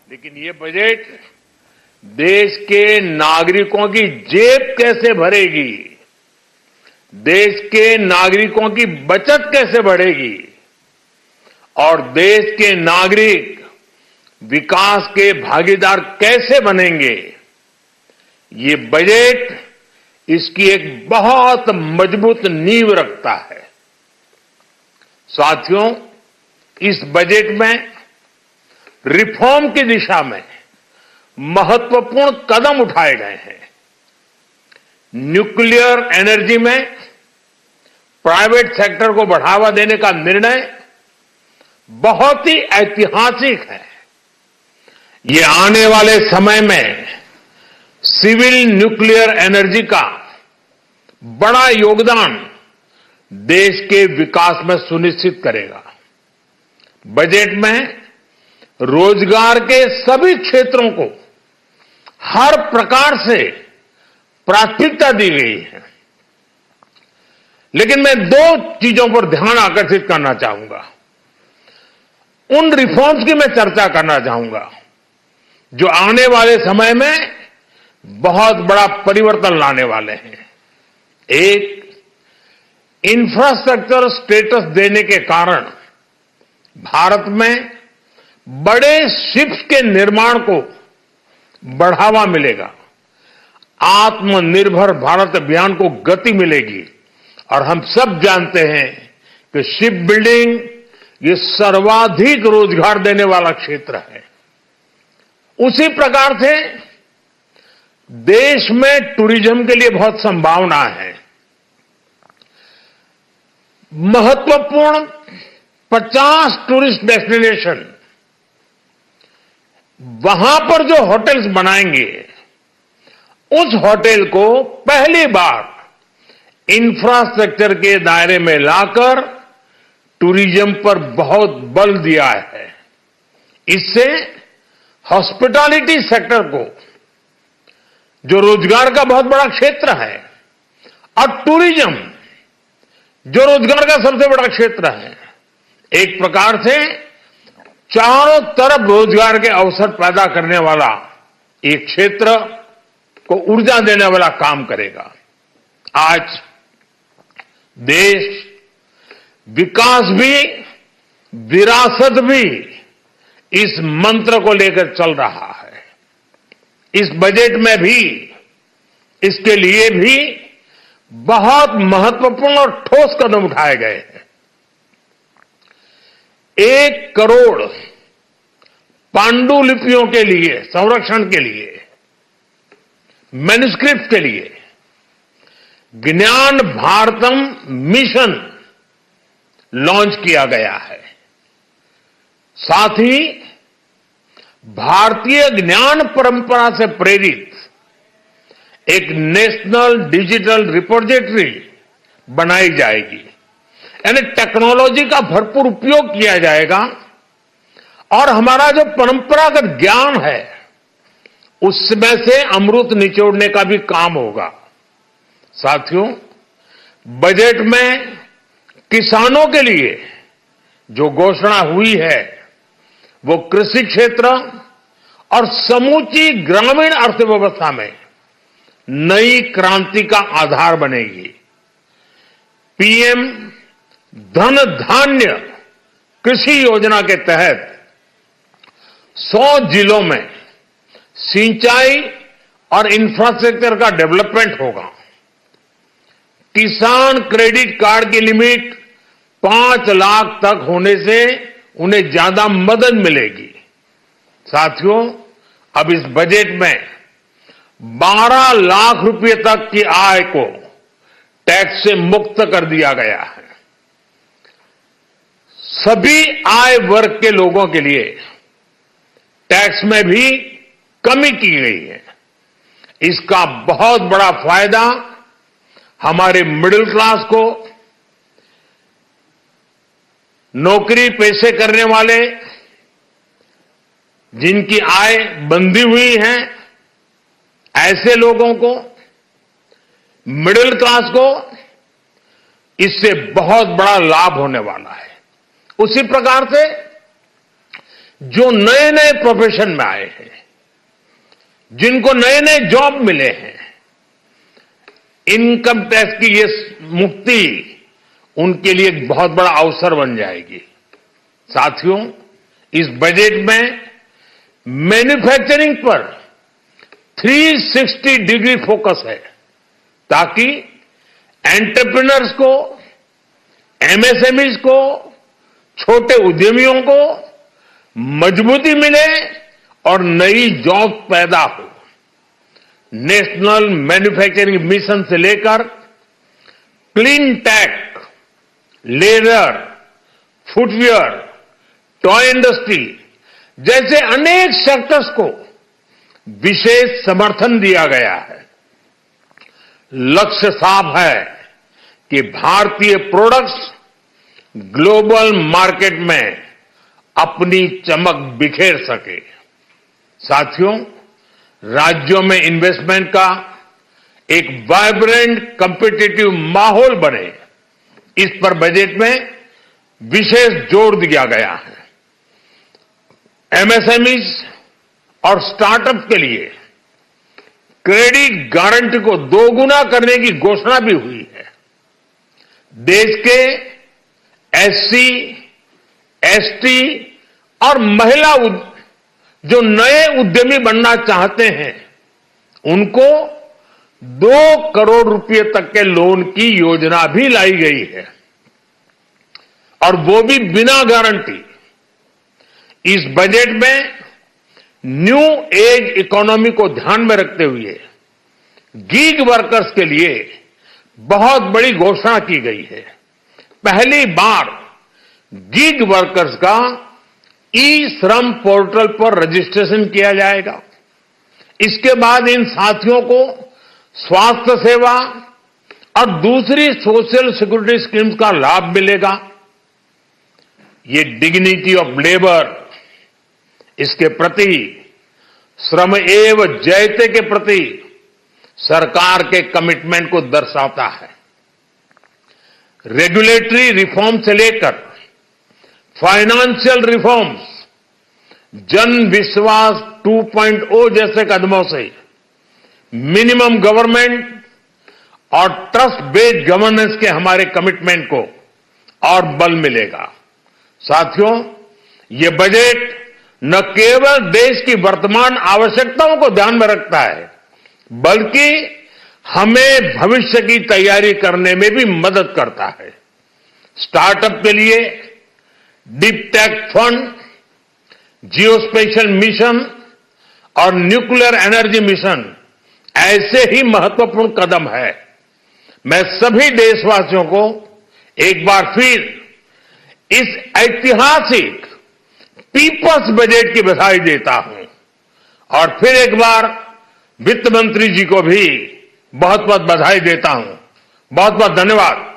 लेकिन ये बजट देश के नागरिकों की जेब कैसे भरेगी, देश के नागरिकों की बचत कैसे बढ़ेगी और देश के नागरिक विकास के भागीदार कैसे बनेंगे, ये बजट इसकी एक बहुत मजबूत नींव रखता है। साथियों, इस बजट में रिफॉर्म की दिशा में महत्वपूर्ण कदम उठाए गए हैं। न्यूक्लियर एनर्जी में प्राइवेट सेक्टर को बढ़ावा देने का निर्णय बहुत ही ऐतिहासिक है। ये आने वाले समय में सिविल न्यूक्लियर एनर्जी का बड़ा योगदान देश के विकास में सुनिश्चित करेगा। बजट में रोजगार के सभी क्षेत्रों को हर प्रकार से प्राथमिकता दी गई है। लेकिन मैं दो चीजों पर ध्यान आकर्षित करना चाहूंगा। उन रिफॉर्म्स की मैं चर्चा करना चाहूंगा जो आने वाले समय में बहुत बड़ा परिवर्तन लाने वाले हैं। एक, इंफ्रास्ट्रक्चर स्टेटस देने के कारण भारत में बड़े शिप्स के निर्माण को बढ़ावा मिलेगा, आत्मनिर्भर भारत अभियान को गति मिलेगी। और हम सब जानते हैं कि शिप बिल्डिंग ये सर्वाधिक रोजगार देने वाला क्षेत्र है। उसी प्रकार से देश में टूरिज्म के लिए बहुत संभावना है। महत्वपूर्ण 50 टूरिस्ट डेस्टिनेशन, वहां पर जो होटल्स बनाएंगे, उस होटल को पहली बार इंफ्रास्ट्रक्चर के दायरे में लाकर टूरिज्म पर बहुत बल दिया है। इससे हॉस्पिटैलिटी सेक्टर को, जो रोजगार का बहुत बड़ा क्षेत्र है, और टूरिज्म जो रोजगार का सबसे बड़ा क्षेत्र है, एक प्रकार से चारों तरफ रोजगार के अवसर पैदा करने वाला एक क्षेत्र को ऊर्जा देने वाला काम करेगा। आज देश विकास भी विरासत भी इस मंत्र को लेकर चल रहा है। इस बजट में भी इसके लिए भी बहुत महत्वपूर्ण और ठोस कदम उठाए गए हैं। 1 करोड़ पांडुलिपियों के लिए संरक्षण के लिए, मैन्युस्क्रिप्ट के लिए ज्ञान भारतम मिशन लॉन्च किया गया है। साथ ही भारतीय ज्ञान परंपरा से प्रेरित एक नेशनल डिजिटल रिपोजिटरी बनाई जाएगी। यानी टेक्नोलॉजी का भरपूर उपयोग किया जाएगा और हमारा जो परंपरागत ज्ञान है उसमें से अमृत निचोड़ने का भी काम होगा। साथियों, बजट में किसानों के लिए जो घोषणा हुई है वो कृषि क्षेत्र और समूची ग्रामीण अर्थव्यवस्था में नई क्रांति का आधार बनेगी। पीएम धन धान्य कृषि योजना के तहत 100 जिलों में सिंचाई और इंफ्रास्ट्रक्चर का डेवलपमेंट होगा। किसान क्रेडिट कार्ड की लिमिट 5 लाख तक होने से उन्हें ज्यादा मदद मिलेगी। साथियों, अब इस बजट में 12 लाख रुपए तक की आय को टैक्स से मुक्त कर दिया गया है। सभी आय वर्ग के लोगों के लिए टैक्स में भी कमी की गई है। इसका बहुत बड़ा फायदा हमारे मिडिल क्लास को, नौकरी पेशे करने वाले जिनकी आय बंधी हुई है, ऐसे लोगों को, मिडिल क्लास को इससे बहुत बड़ा लाभ होने वाला है। उसी प्रकार से जो नए नए प्रोफेशन में आए हैं, जिनको नए नए जॉब मिले हैं, इनकम टैक्स की ये मुक्ति उनके लिए एक बहुत बड़ा अवसर बन जाएगी। साथियों, इस बजट में मैन्युफैक्चरिंग पर 360 डिग्री फोकस है, ताकि एंटरप्रेन्योर्स को, एमएसएमईज को, छोटे उद्यमियों को मजबूती मिले और नई जॉब पैदा हो। नेशनल मैन्युफैक्चरिंग मिशन से लेकर clean tech, leather, footwear, toy industry जैसे अनेक सेक्टर्स को विशेष समर्थन दिया गया है। लक्ष्य साफ है कि भारतीय प्रोडक्ट्स ग्लोबल मार्केट में अपनी चमक बिखेर सके। साथियों, राज्यों में इन्वेस्टमेंट का एक वाइब्रेंट कॉम्पिटिटिव माहौल बने, इस पर बजट में विशेष जोर दिया गया है। एमएसएमईज और स्टार्टअप के लिए क्रेडिट गारंटी को दोगुना करने की घोषणा भी हुई है। देश के एससी, एसटी और महिला जो नए उद्यमी बनना चाहते हैं, उनको 2 करोड़ रुपए तक के लोन की योजना भी लाई गई है, और वो भी बिना गारंटी। इस बजट में न्यू एज इकोनॉमी को ध्यान में रखते हुए गीग वर्कर्स के लिए बहुत बड़ी घोषणा की गई है। पहली बार गीग वर्कर्स का ई श्रम पोर्टल पर रजिस्ट्रेशन किया जाएगा। इसके बाद इन साथियों को स्वास्थ्य सेवा और दूसरी सोशल सिक्योरिटी स्कीम्स का लाभ मिलेगा। ये डिग्निटी ऑफ लेबर, इसके प्रति, श्रम एव जयते के प्रति सरकार के कमिटमेंट को दर्शाता है। रेगुलेटरी रिफॉर्म से लेकर फाइनेंशियल रिफॉर्म्स, जन विश्वास 2.0 जैसे कदमों से मिनिमम गवर्नमेंट और ट्रस्ट बेस्ड गवर्नेंस के हमारे कमिटमेंट को और बल मिलेगा। साथियों, ये बजट न केवल देश की वर्तमान आवश्यकताओं को ध्यान में रखता है, बल्कि हमें भविष्य की तैयारी करने में भी मदद करता है। स्टार्टअप के लिए deep tech fund, geospatial mission और न्यूक्लियर एनर्जी मिशन ऐसे ही महत्वपूर्ण कदम है। मैं सभी देशवासियों को एक बार फिर इस ऐतिहासिक पीपल्स बजट की बधाई देता हूं, और फिर एक बार वित्त मंत्री जी को भी बहुत बहुत बधाई देता हूं। बहुत बहुत धन्यवाद।